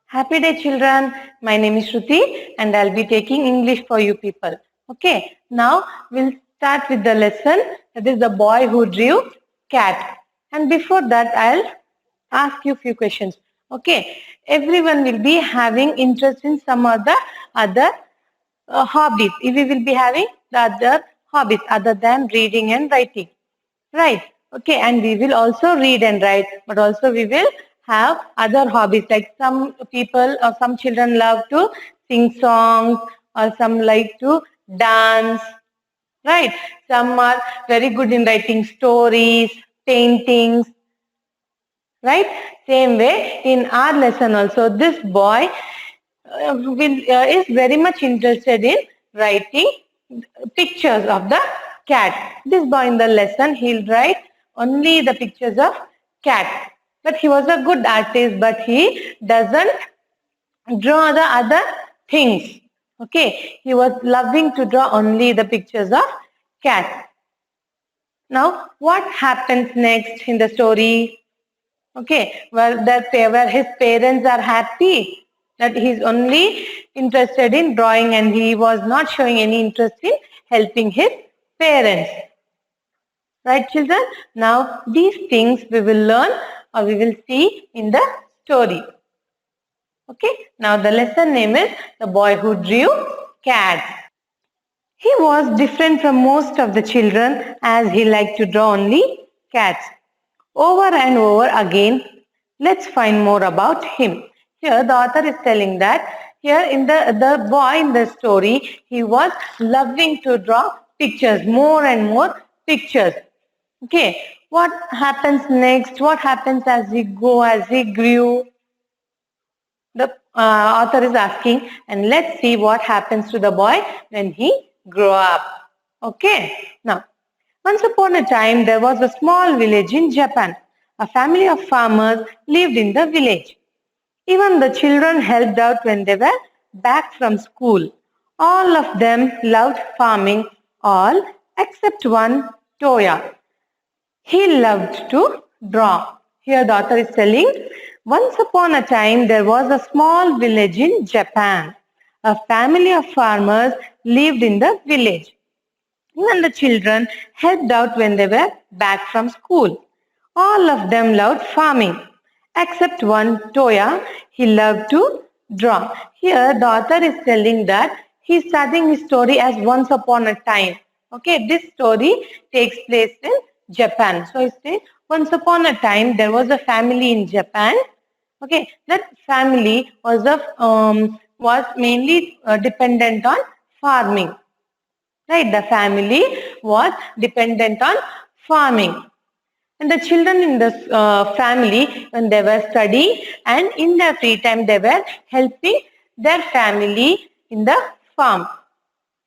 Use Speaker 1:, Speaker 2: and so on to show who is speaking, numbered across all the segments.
Speaker 1: Happy day, children. My name is Shruti and I'll be taking English for you people. Okay, now we'll start with the lesson. That is the boy who drew cat. And before that, I'll ask you a few questions. Okay, everyone will be having interest in some other hobbies. We will be having the other hobbies other than reading and writing. Right. Okay. And we will also read and write, but also we will have other hobbies. Like some people or some children love to sing songs, or some like to dance. Right. Some are very good in writing stories, paintings. Right. Same way in our lesson also, this boy is very much interested in writing pictures of the cat. This boy in the lesson, he'll write only the pictures of cat. But he was a good artist, but he doesn't draw the other things. Okay, he was loving to draw only the pictures of cat. Now, what happens next in the story? Okay, well, where his parents are happy that he's only interested in drawing and he was not showing any interest in helping his parents. Right, children? Now, these things we will learn or we will see in the story. Okay, now the lesson name is The Boy Who Drew Cats. He was different from most of the children as he liked to draw only cats. Over and over again, let's find more about him. Here the author is telling that here in the boy in the story, he was loving to draw pictures, more and more pictures. Okay, what happens next? What happens as he grew? The author is asking, and let's see what happens to the boy when he grow up. Okay, now once upon a time there was a small village in Japan. A family of farmers lived in the village. Even the children helped out when they were back from school. All of them loved farming, all except one, Toya. He loved to draw. Here the author is telling, once upon a time there was a small village in Japan. A family of farmers lived in the village. Even the children helped out when they were back from school. All of them loved farming, except one, Toya. He loved to draw. Here the author is telling that he's starting his story as once upon a time. Okay, this story takes place in Japan. So it says, once upon a time there was a family in Japan. Okay, that family was mainly dependent on farming. Right, the family was dependent on farming. And the children in the family, when they were studying and in their free time, they were helping their family in the farm.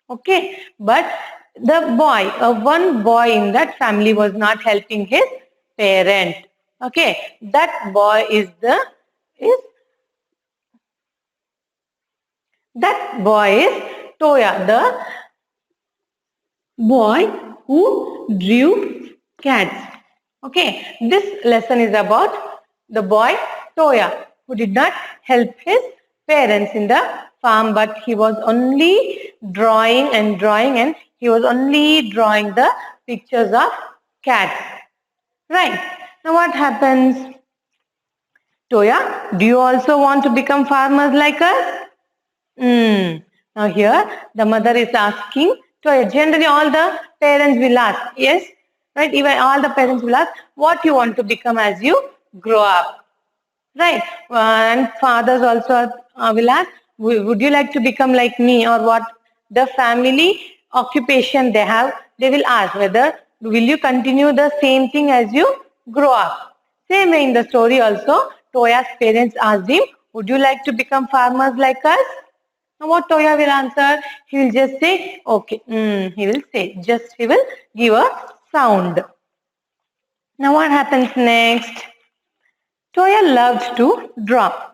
Speaker 1: Okay, but the boy, one boy in that family was not helping his parent. Okay, that boy is Toya, the boy who drew cats. Okay, this lesson is about the boy Toya who did not help his parents in the farm, but he was only drawing and he was only drawing the pictures of cats. Right. Now what happens? Toya, do you also want to become farmers like us? Now here the mother is asking Toya. Generally all the parents will ask, yes, right? Even all the parents will ask, what you want to become as you grow up, right? And fathers also will ask, would you like to become like me, or what the family occupation they have, they will ask whether will you continue the same thing as you grow up. Same way in the story also, Toya's parents asked him, would you like to become farmers like us? Now what Toya will answer? He will just say, okay. He will say, he will give a sound. Now what happens next? Toya loved to draw.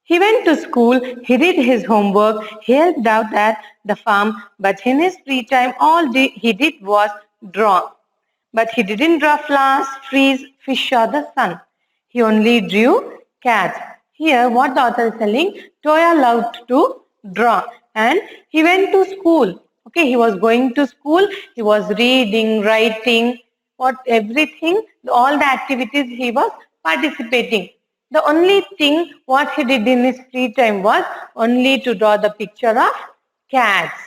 Speaker 1: He went to school, he did his homework, he helped out at the farm, but in his free time all he did was draw. But he didn't draw flowers, trees, fish or the sun. He only drew cats. Here, what the author is telling, Toya loved to draw and he went to school. Okay, he was going to school, he was reading, writing, everything, all the activities he was participating. The only thing what he did in his free time was only to draw the picture of cats.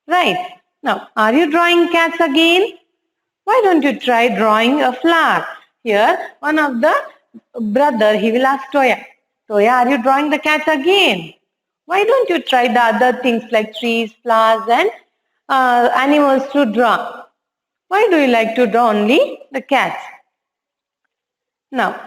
Speaker 1: Right. Now, are you drawing cats again? Why don't you try drawing a flower? Here, one of the brother, he will ask Toya, Toya, are you drawing the cats again? Why don't you try the other things like trees, flowers and animals to draw? Why do you like to draw only the cats? Now,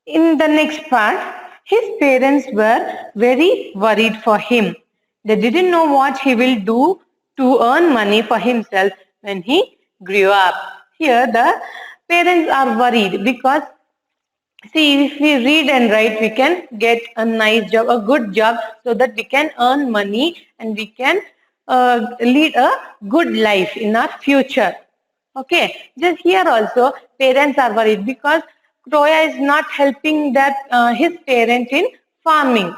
Speaker 1: in the next part, his parents were very worried for him. They didn't know what he will do to earn money for himself when he grew up. Here, the parents are worried because, see, if we read and write, we can get a nice job, a good job, so that we can earn money and we can lead a good life in our future. Okay, just here also parents are worried because Toya is not helping his parent in farming.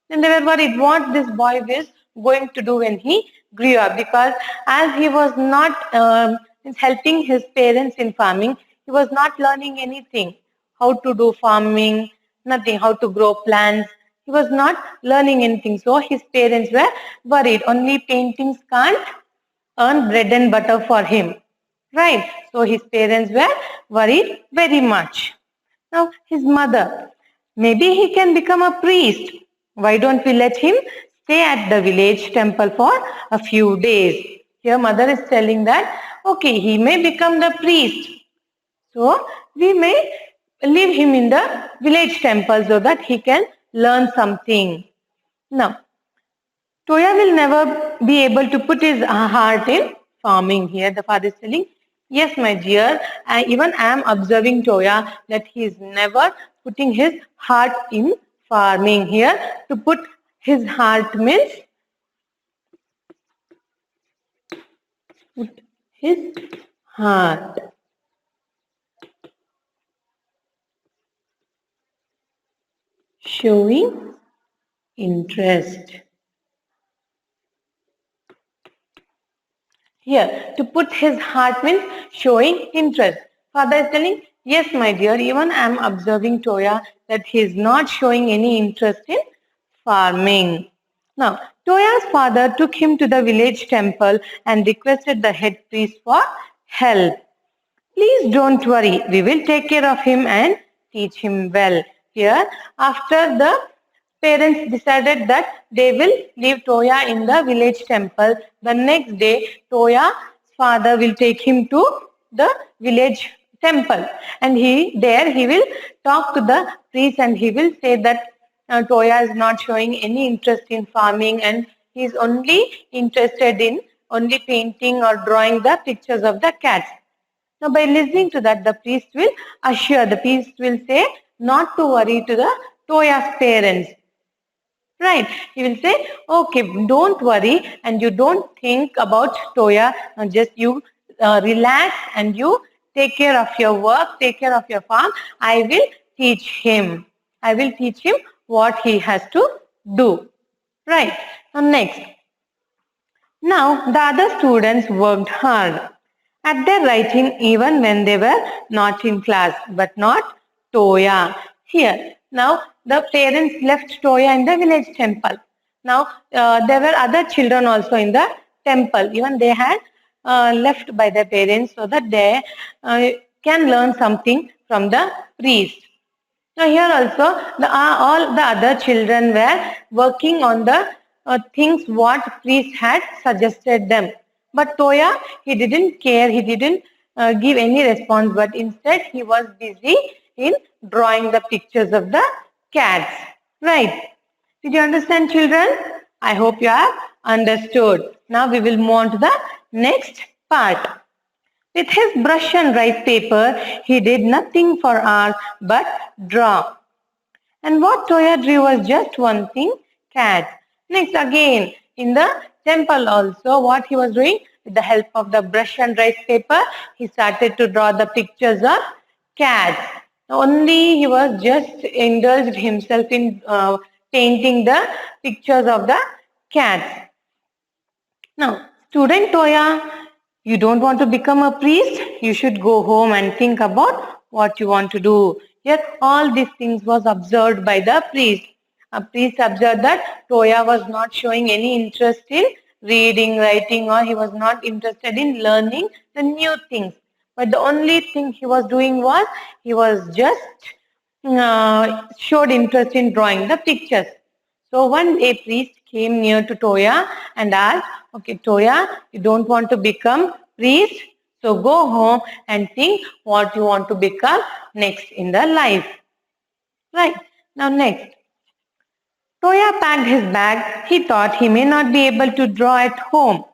Speaker 1: And they were worried what this boy is going to do when he grew up, because as he was not helping his parents in farming, he was not learning anything, how to do farming, nothing, how to grow plants. He was not learning anything. So his parents were worried. Only paintings can't earn bread and butter for him. Right? So his parents were worried very much. Now his mother, maybe he can become a priest. Why don't we let him stay at the village temple for a few days? Here mother is telling that, okay, he may become the priest. So we may leave him in the village temple so that he can learn something. Now, Toya will never be able to put his heart in farming. Here the father is telling, yes, my dear, even I am observing Toya that he is never putting his heart in farming. Here to put his heart means put his heart. Showing interest. Here, to put his heart means showing interest. Father is telling, yes, my dear, even I am observing Toya that he is not showing any interest in farming. Now, Toya's father took him to the village temple and requested the head priest for help. Please don't worry, we will take care of him and teach him well. Here, after the parents decided that they will leave Toya in the village temple, the next day Toya's father will take him to the village temple, and he will talk to the priest and he will say that Toya is not showing any interest in farming and he is only interested in only painting or drawing the pictures of the cats. Now, by listening to that, the priest will say not to worry to the Toya's parents. Right. He will say, okay, don't worry and you don't think about Toya. Just you relax and you take care of your work, take care of your farm. I will teach him. I will teach him what he has to do. Right. Now, next. Now, the other students worked hard at their writing even when they were not in class, but not Toya. Here, now the parents left Toya in the village temple. Now, there were other children also in the temple. Even they had left by their parents so that they can learn something from the priest. Now, here also, all the other children were working on the things what priest had suggested them. But Toya, he didn't care, he didn't give any response, but instead he was busy in drawing the pictures of the cats. Right. Did you understand, children? I hope you have understood. Now we will move on to the next part. With his brush and rice paper, he did nothing for hours but draw. And what Toya drew was just one thing, cats. Next, again, in the temple also, what he was doing, with the help of the brush and rice paper, he started to draw the pictures of cats. Only he was just indulged himself in painting the pictures of the cats. Now, student Toya, you don't want to become a priest? You should go home and think about what you want to do. Yet all these things was observed by the priest. A priest observed that Toya was not showing any interest in reading, writing, or he was not interested in learning the new things. But the only thing he was doing was he was just showed interest in drawing the pictures. So one day priest came near to Toya and asked, okay, Toya, you don't want to become priest, so go home and think what you want to become next in the life. Right. Now next. Toya packed his bag. He thought he may not be able to draw at home.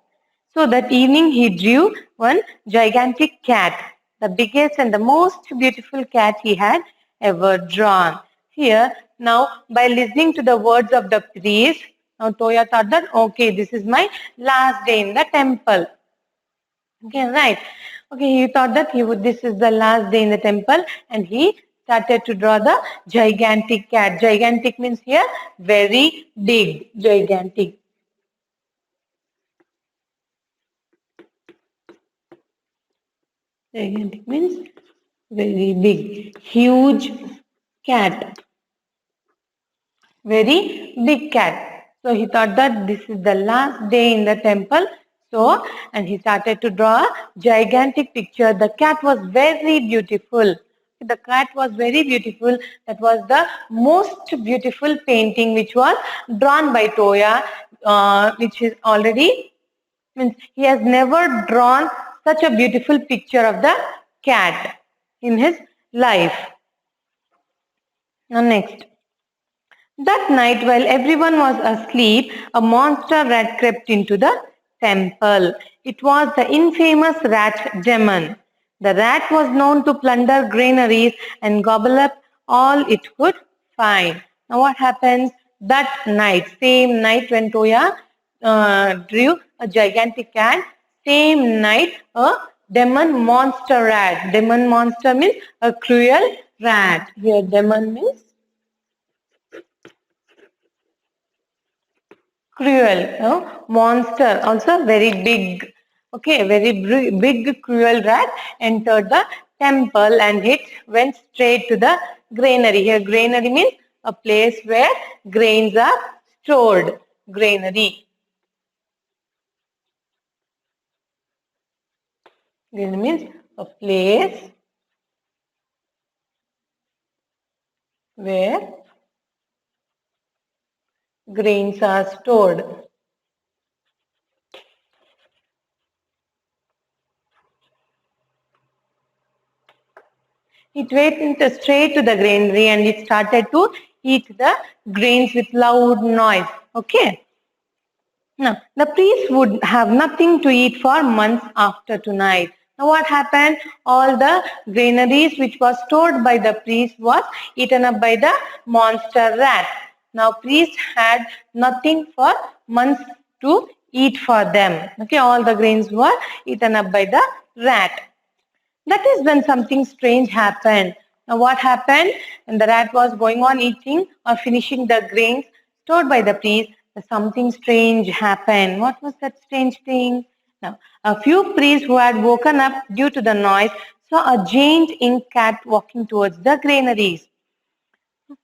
Speaker 1: So that evening he drew one gigantic cat, the biggest and the most beautiful cat he had ever drawn. Here, now by listening to the words of the priest, now Toya thought that, okay, this is my last day in the temple. Okay, right. Okay, he thought that this is the last day in the temple, and he started to draw the gigantic cat. Gigantic means here very big, gigantic. Gigantic means very big, huge cat, very big cat. So he thought that this is the last day in the temple. So, and he started to draw a gigantic picture. The cat was very beautiful. The cat was very beautiful. That was the most beautiful painting which was drawn by Toya, which is already means he has never drawn such a beautiful picture of the cat in his life. Now next. That night, while everyone was asleep, a monster rat crept into the temple. It was the infamous rat demon. The rat was known to plunder granaries and gobble up all it could find. Now what happens that night, same night when Toya drew a gigantic cat, same night a demon monster rat. Demon monster means a cruel rat. Here demon means cruel, monster, also very big. Okay, very big cruel rat entered the temple and it went straight to the granary. Here granary means a place where grains are stored. Granary. Granary means a place where grains are stored. It went straight to the granary and it started to eat the grains with loud noise. Okay. Now, the priest would have nothing to eat for months after tonight. Now, what happened? All the granaries which was stored by the priest was eaten up by the monster rat. Now, priest had nothing for months to eat for them. Okay, all the grains were eaten up by the rat. That is when something strange happened. Now what happened? When the rat was going on eating or finishing the grains stored by the priest, something strange happened. What was that strange thing? Now, a few priests who had woken up due to the noise saw a giant ink cat walking towards the granaries.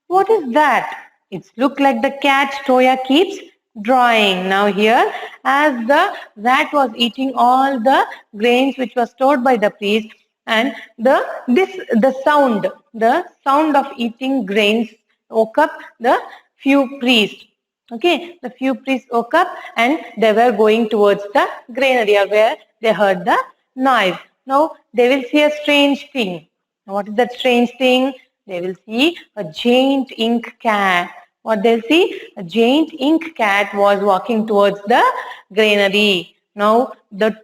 Speaker 1: What is that? It looks like the cat Toya keeps drawing. Now here, as the rat was eating all the grains which was stored by the priest, and the sound of eating grains woke up the few priests. Okay, the few priests woke up and they were going towards the granary where they heard the noise. Now they will see a strange thing. Now, what is that strange thing? They will see a giant ink cat. What they'll see? A giant ink cat was walking towards the granary. Now the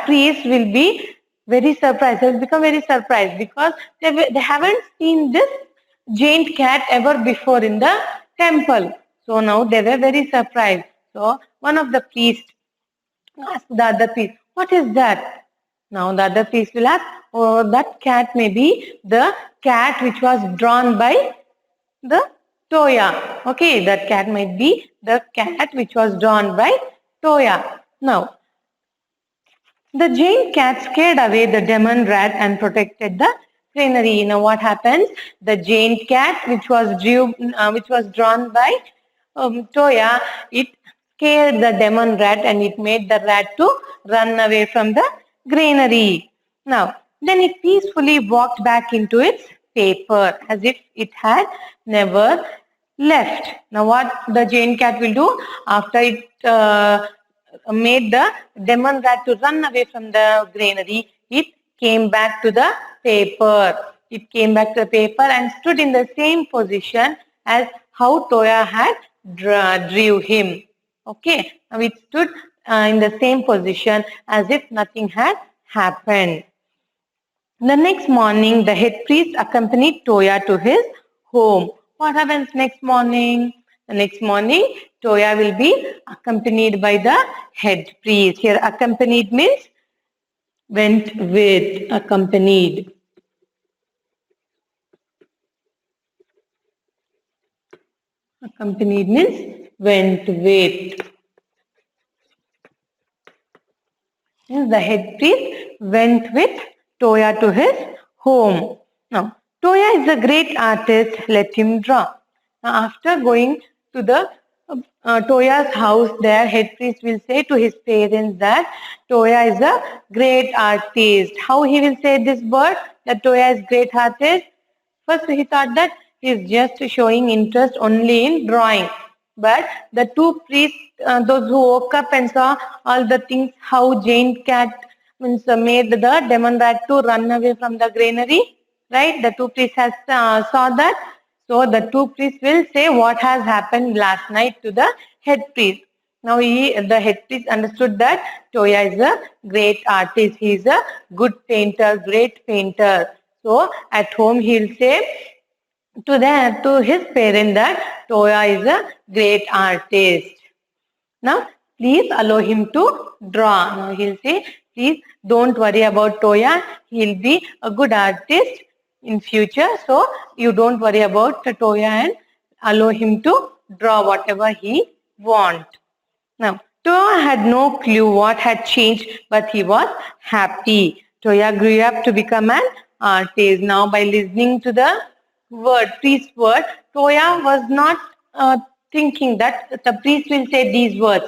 Speaker 1: priest will be very surprised. They will become very surprised because they haven't seen this giant cat ever before in the temple. So now they were very surprised. So one of the priests asked the other priest, what is that? Now the other priest will ask, or that cat may be the cat which was drawn by the Toya. Okay, that cat might be the cat which was drawn by Toya. Now, the giant cat scared away the demon rat and protected the granary. Now, what happens? The giant cat, which was drawn by Toya, it scared the demon rat and it made the rat to run away from the granary. Now, then it peacefully walked back into its paper as if it had never left. Now, what the giant cat will do after it made the demon rat to run away from the granary, it came back to the paper. It came back to the paper and stood in the same position as how Toya had drew him. Okay, now it stood in the same position as if nothing had happened. The next morning, the head priest accompanied Toya to his home. What happens next morning? The next morning, Toya will be accompanied by the head priest. Here, accompanied means went with, accompanied. Accompanied means went with. Means the head priest went with Toya to his home. Now, Toya is a great artist, let him draw. Now, after going to the Toya's house, their head priest will say to his parents that Toya is a great artist. How he will say this word, that Toya is great artist? First, he thought that he is just showing interest only in drawing. But the two priests, those who woke up and saw all the things, how giant cat means made the demon rat to run away from the granary, right? The two priests has saw that. So the two priests will say what has happened last night to the head priest. Now the head priest understood that Toya is a great artist. He is a good painter, great painter. So at home he will say to his parent that Toya is a great artist. Now please allow him to draw. Now he'll say, please don't worry about Toya. He'll be a good artist in future. So you don't worry about Toya and allow him to draw whatever he wants. Now, Toya had no clue what had changed, but he was happy. Toya grew up to become an artist. Now, by listening to the priest's word, Toya was not thinking that the priest will say these words,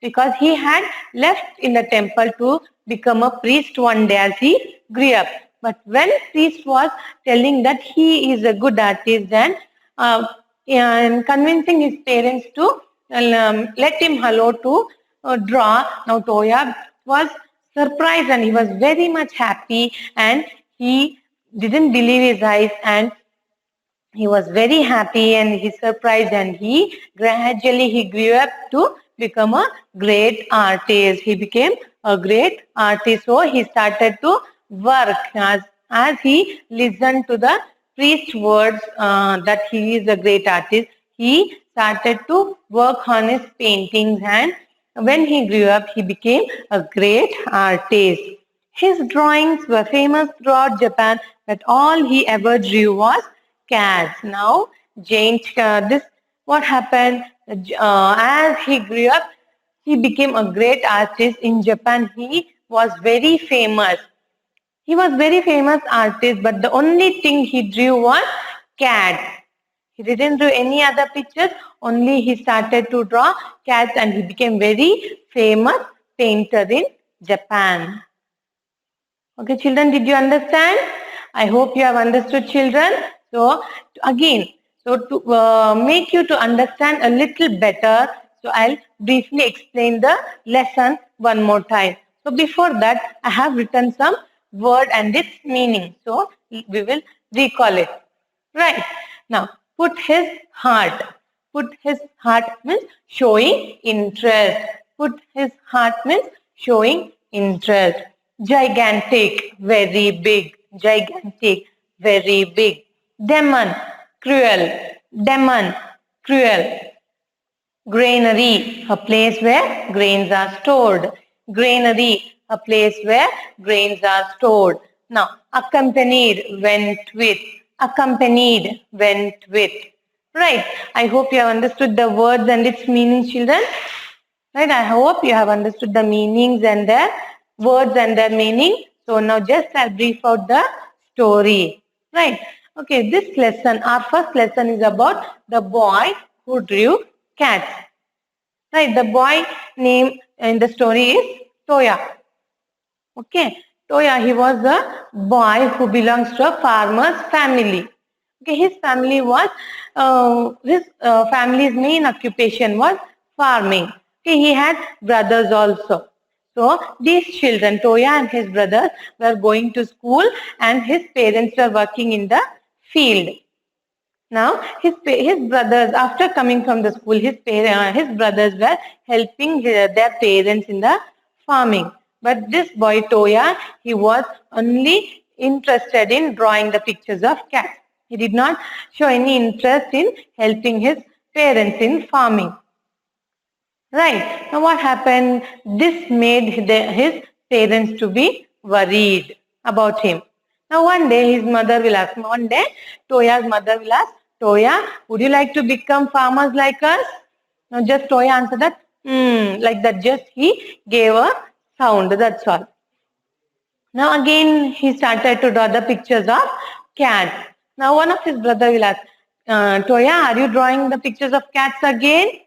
Speaker 1: because he had left in the temple to become a priest one day as he grew up. But when priest was telling that he is a good artist and convincing his parents to let him allow to draw, now Toya was surprised and he was very much happy and he didn't believe his eyes, and he was very happy and he surprised, and he gradually grew up to become a great artist. He became a great artist. So he started to work as he listened to the priest's words that he is a great artist. He started to work on his paintings, and when he grew up, he became a great artist. His drawings were famous throughout Japan, but all he ever drew was cats. Now, what happened? As he grew up, he became a great artist in Japan. He was very famous. He was very famous artist, but the only thing he drew was cats. He didn't do any other pictures, only he started to draw cats, and he became very famous painter in Japan. Okay, children, did you understand? I hope you have understood, children. So, again, to make you to understand a little better, so I'll briefly explain the lesson one more time. So, before that, I have written some word and its meaning. So, we will recall it. Right. Now, put his heart. Put his heart means showing interest. Put his heart means showing interest. Gigantic, very big. Gigantic, very big. Demon, cruel. Demon, cruel. Granary, a place where grains are stored. Granary, a place where grains are stored. Now, accompanied, went with. Accompanied, went with. Right. I hope you have understood the words and its meanings, children. Right. I hope you have understood the meanings and their words and their meaning. So now just I'll brief out the story. Right. Okay. This lesson, our first lesson is about the boy who drew cats. Right. The boy name in the story is Toya. Okay. Toya, he was a boy who belongs to a farmer's family. Okay. His family was, his family's main occupation was farming. Okay. He had brothers also. So these children, Toya and his brothers, were going to school and his parents were working in the field. Now, his brothers, after coming from the school, his brothers were helping their parents in the farming. But this boy, Toya, he was only interested in drawing the pictures of cats. He did not show any interest in helping his parents in farming. Right. Now, what happened? This made his parents to be worried about him. Now, one day Toya's mother will ask, Toya, would you like to become farmers like us? Now, just Toya answered that, like that, just he gave a sound, that's all. Now, again, he started to draw the pictures of cats. Now, one of his brother will ask, Toya, are you drawing the pictures of cats again?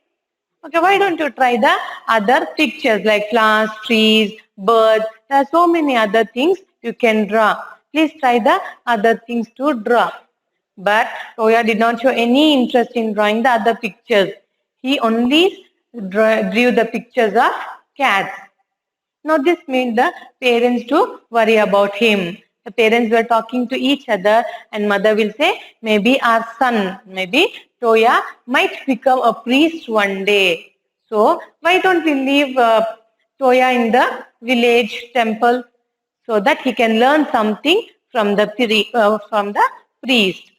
Speaker 1: Okay, why don't you try the other pictures like flowers, trees, birds? There are so many other things you can draw. Please try the other things to draw. But Toya did not show any interest in drawing the other pictures. He only drew the pictures of cats. Now this made the parents to worry about him. The parents were talking to each other and mother will say, maybe our son, maybe Toya might become a priest one day. So why don't we leave Toya in the village temple so that he can learn something from the priest.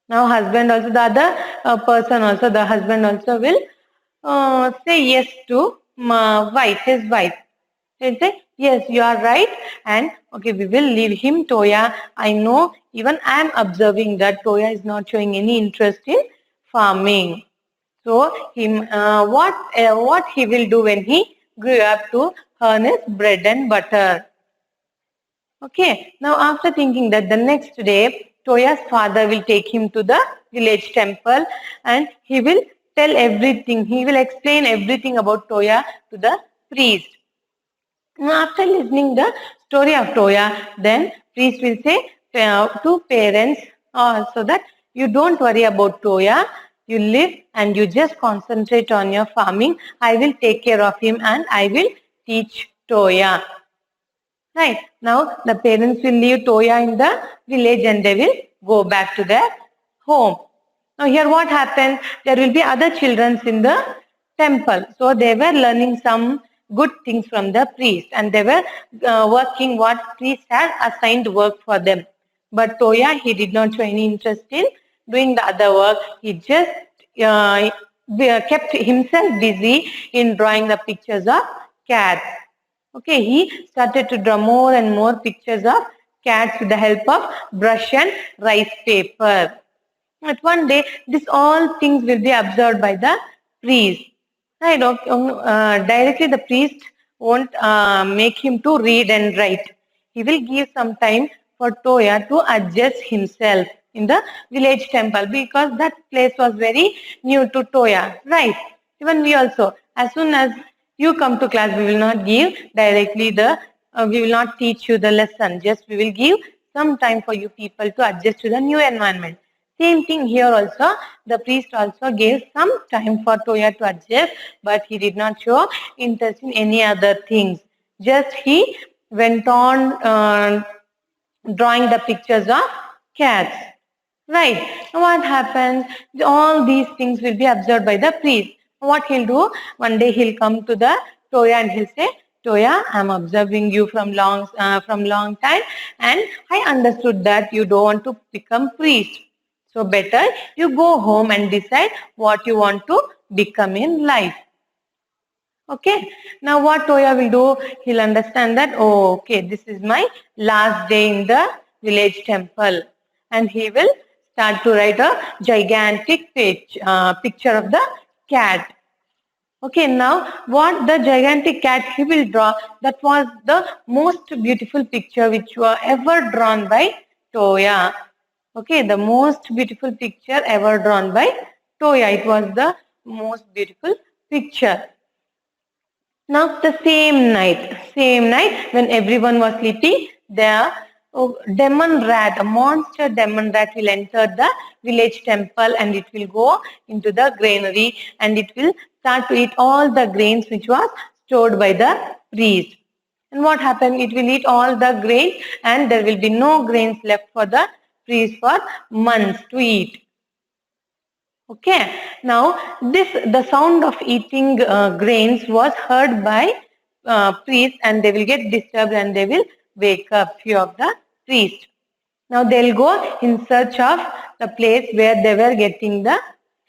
Speaker 1: Now husband also, the other person also, the husband also will say yes to his wife. He'll say, yes, you are right. And okay, we will leave him, Toya. I know, even I am observing that Toya is not showing any interest in farming. So, what he will do when he grew up to earn his bread and butter. Okay, now after thinking that, the next day, Toya's father will take him to the village temple and he will tell everything. He will explain everything about Toya to the priest. Now, after listening the story of Toya, then priest will say to parents so that you don't worry about Toya. You live and you just concentrate on your farming. I will take care of him and I will teach Toya. Right. Now, the parents will leave Toya in the village and they will go back to their home. Now, here what happens? There will be other children in the temple. So, they were learning some good things from the priest and they were working what priest had assigned work for them. But Toya, he did not show any interest in doing the other work. He just kept himself busy in drawing the pictures of cats. Okay, he started to draw more and more pictures of cats with the help of brush and rice paper. But one day, this all things will be observed by the priest. Right? Directly the priest won't make him to read and write. He will give some time for Toya to adjust himself in the village temple because that place was very new to Toya. Right? Even we also, as soon as you come to class, we will not give directly we will not teach you the lesson. Just we will give some time for you people to adjust to the new environment. Same thing here also, the priest also gave some time for Toya to adjust, but he did not show interest in any other things. Just he went on drawing the pictures of cats. Right. What happens? All these things will be observed by the priest. What he'll do? One day he'll come to the Toya and he'll say, Toya, I'm observing you from long time, and I understood that you don't want to become priest. So better you go home and decide what you want to become in life. Okay, now what Toya will do, he'll understand that, oh, okay, this is my last day in the village temple. And he will start to write a gigantic picture of the cat. Okay, now what the gigantic cat he will draw, that was the most beautiful picture which was ever drawn by Toya. Okay, the most beautiful picture ever drawn by Toya. It was the most beautiful picture. Now the same night when everyone was sleeping, the demon rat, a monster demon rat will enter the village temple and it will go into the granary and it will start to eat all the grains which was stored by the priest. And what happened? It will eat all the grains and there will be no grains left for the priest for months to eat. Okay, now the sound of eating grains was heard by priests and they will get disturbed and they will wake up few of the priests. Now they'll go in search of the place where they were getting the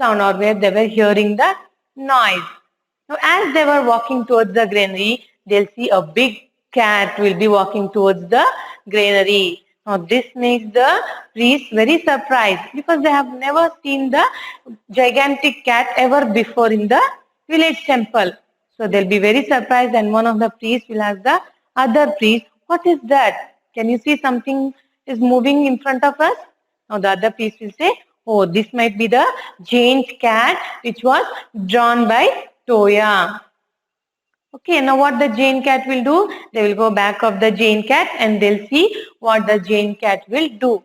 Speaker 1: sound or where they were hearing the noise. Now as they were walking towards the granary, they'll see a big cat will be walking towards the granary. Now this makes the priests very surprised because they have never seen the gigantic cat ever before in the village temple. So they'll be very surprised and one of the priests will ask the other priest, what is that? Can you see something is moving in front of us? Now the other priest will say, oh, this might be the giant cat which was drawn by Toya. Okay, now what the Jane cat will do? They will go back of the Jane cat and they'll see what the Jane cat will do.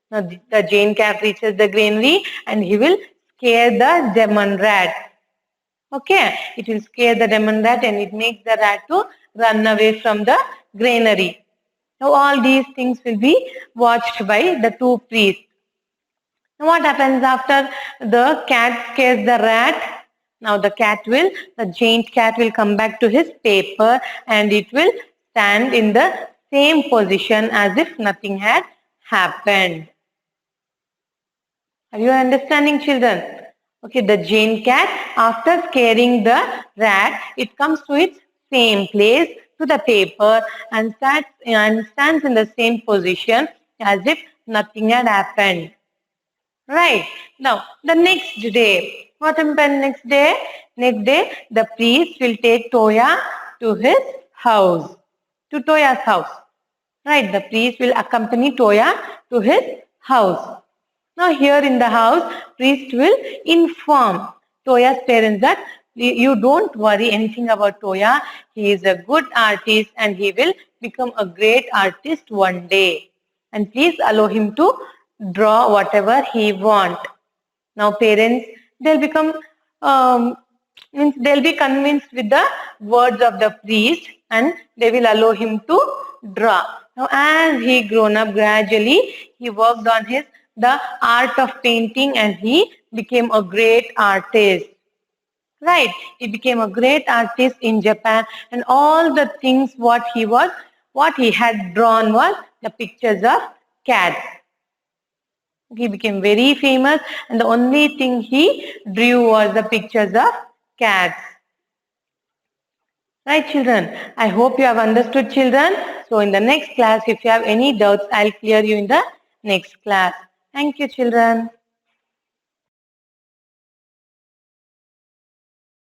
Speaker 1: Now the Jane cat reaches the granary and he will scare the demon rat. Okay, it will scare the demon rat and it makes the rat to run away from the granary. Now all these things will be watched by the two priests. Now what happens after the cat scares the rat? Now the giant cat will come back to his paper and it will stand in the same position as if nothing had happened. Are you understanding, children? Okay, the giant cat, after scaring the rat, it comes to its same place, to the paper and stands in the same position as if nothing had happened. Right. Now, the next day. What happened next day? Next day, the priest will take Toya to his house. To Toya's house. Right. The priest will accompany Toya to his house. Now, here in the house, priest will inform Toya's parents that you don't worry anything about Toya. He is a good artist and he will become a great artist one day. And please allow him to draw whatever he want. Now parents, they'll become they'll be convinced with the words of the priest and they will allow him to draw. Now as he grown up gradually, he worked on the art of painting and he became a great artist. Right, he became a great artist in Japan and all the things what he had drawn was the pictures of cats. He became very famous and the only thing he drew was the pictures of cats. Right, children? I hope you have understood, children. So in the next class, if you have any doubts, I'll clear you in the next class. Thank you, children.